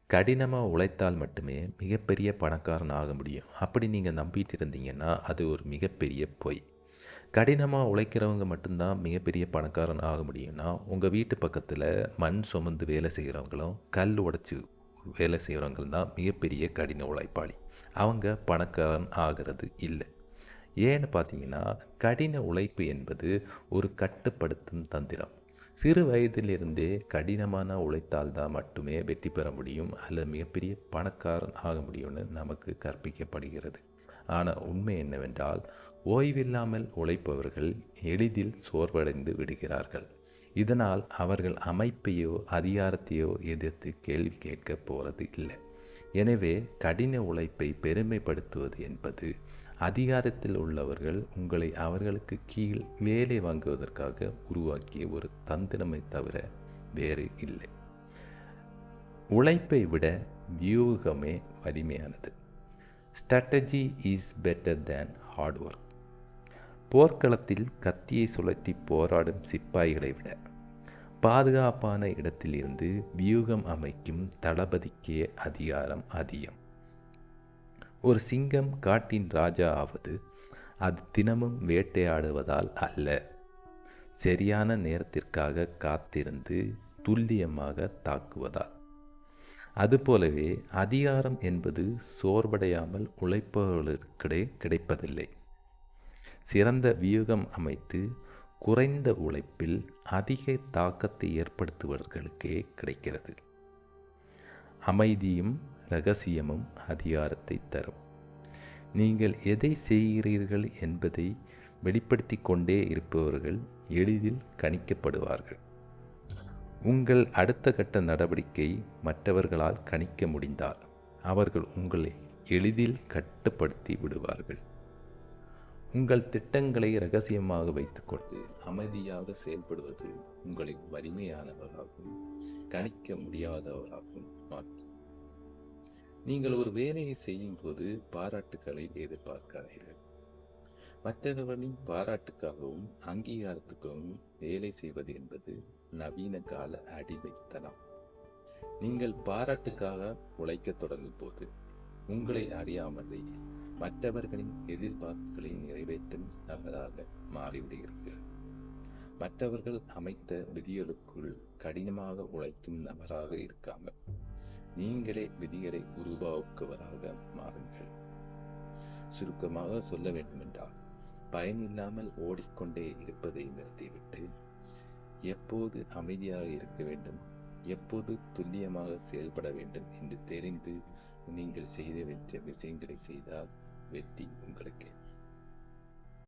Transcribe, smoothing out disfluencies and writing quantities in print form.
கடினமாக உழைத்தால் மட்டுமே மிகப்பெரிய பணக்காரன் ஆக முடியும். அப்படி நீங்கள் நம்பிட்டு இருந்தீங்கன்னா அது ஒரு மிகப்பெரிய பொய். கடினமாக உழைக்கிறவங்க மட்டும்தான் மிகப்பெரிய பணக்காரன் ஆக முடியும்னா, உங்கள் வீட்டு பக்கத்தில் மண் சுமந்து வேலை செய்கிறவங்களும் கல் உடைச்சி வேலை செய்கிறவங்களும் தான் மிகப்பெரிய கடின உழைப்பாளி. அவங்க பணக்காரன் ஆகிறது இல்லை. ஏன்னு பார்த்தீங்கன்னா, கடின உழைப்பு என்பது ஒரு கட்டுப்படுத்தும் தந்திரம். சிறு வயதிலிருந்தே கடினமான உழைத்தால் தான் மட்டுமே வெற்றி பெற முடியும் அல்லது மிகப்பெரிய பணக்காரன் ஆக முடியும்னு நமக்கு கற்பிக்கப்படுகிறது. ஆனால் உண்மை என்னவென்றால், ஓய்வில்லாமல் உழைப்பவர்கள் எளிதில் சோர்வடைந்து விடுகிறார்கள். இதனால் அவர்கள் அமைப்பையோ அதிகாரத்தையோ எதிர்த்து கேள்வி கேட்க போகிறது இல்லை. எனவே கடின உழைப்பை பெருமைப்படுத்துவது என்பது அதிகாரத்தில் உள்ளவர்கள் உங்களை அவர்களுக்கு கீழ் வேலை வாங்குவதற்காக உருவாக்கிய ஒரு தந்திரமை தவிர வேறு இல்லை. உழைப்பை விட வியூகமே வலிமையானது. Strategy is better than hard work. போர்க்களத்தில் கத்தியை சுழற்றி போராடும் சிப்பாய்களை விட பாதுகாப்பான இடத்திலிருந்து வியூகம் அமைக்கும் தளபதிக்கே அதிகாரம் அதிகம். ஒரு சிங்கம் காட்டின் ராஜா ஆவது அது தினமும் வேட்டையாடுவதால் அல்ல, சரியான நேரத்திற்காக காத்திருந்து துல்லியமாக தாக்குவதால். அதுபோலவே அதிகாரம் என்பது சோர்வடையாமல் உழைப்பவர்களுக்கிடையே கிடைப்பதில்லை. சிறந்த வியூகம் அமைத்து குறைந்த உழைப்பில் அதிக தாக்கத்தை ஏற்படுத்துவர்களுக்கே கிடைக்கிறது. அமைதியும் இரகசியமும் அதிகாரத்தை தரும். நீங்கள் எதை செய்கிறீர்கள் என்பதை வெளிப்படுத்தி கொண்டே இருப்பவர்கள் எளிதில் கணிக்கப்படுவார்கள். உங்கள் அடுத்த கட்ட நடவடிக்கை மற்றவர்களால் கணிக்க முடிந்தால் அவர்கள் உங்களை எளிதில் கட்டுப்படுத்தி விடுவார்கள். உங்கள் திட்டங்களை இரகசியமாக வைத்துக்கொண்டு அமைதியாக செயல்படுவது உங்களை வலிமையானவராகவும் கணிக்க முடியாதவராகவும் மாற்றும். நீங்கள் ஒரு வேலையை செய்யும் போது பாராட்டுக்களை எதிர்பார்க்காதீர்கள். மற்றவர்களின் பாராட்டுக்காகவும் அங்கீகாரத்துக்காகவும் வேலை செய்வது என்பது நவீன கால அடிமைத்தனம். நீங்கள் பாராட்டுக்காக உழைக்க தொடங்கும் போது உங்களை அறியாமலே மற்றவர்களின் எதிர்பார்ப்புகளை நிறைவேற்றும் நபராக மாறிவிடுகிறீர்கள். மற்றவர்கள் அமைத்த விதிகளுக்குள் கடினமாக உழைக்கும் நபராக இருக்காமல் நீங்களே விதிகளை உருவாக்குவதாக மாறுங்கள். சுருக்கமாக சொல்ல வேண்டுமென்றால், பயனில்லாமல் ஓடிக்கொண்டே இருப்பதை நிறுத்திவிட்டு எப்போது அமைதியாக இருக்க வேண்டும், எப்போது துல்லியமாக செயல்பட வேண்டும் என்று தெரிந்து நீங்கள் செய்த வேண்டிய விஷயங்களை செய்தால் வெற்றி உங்களுக்கு.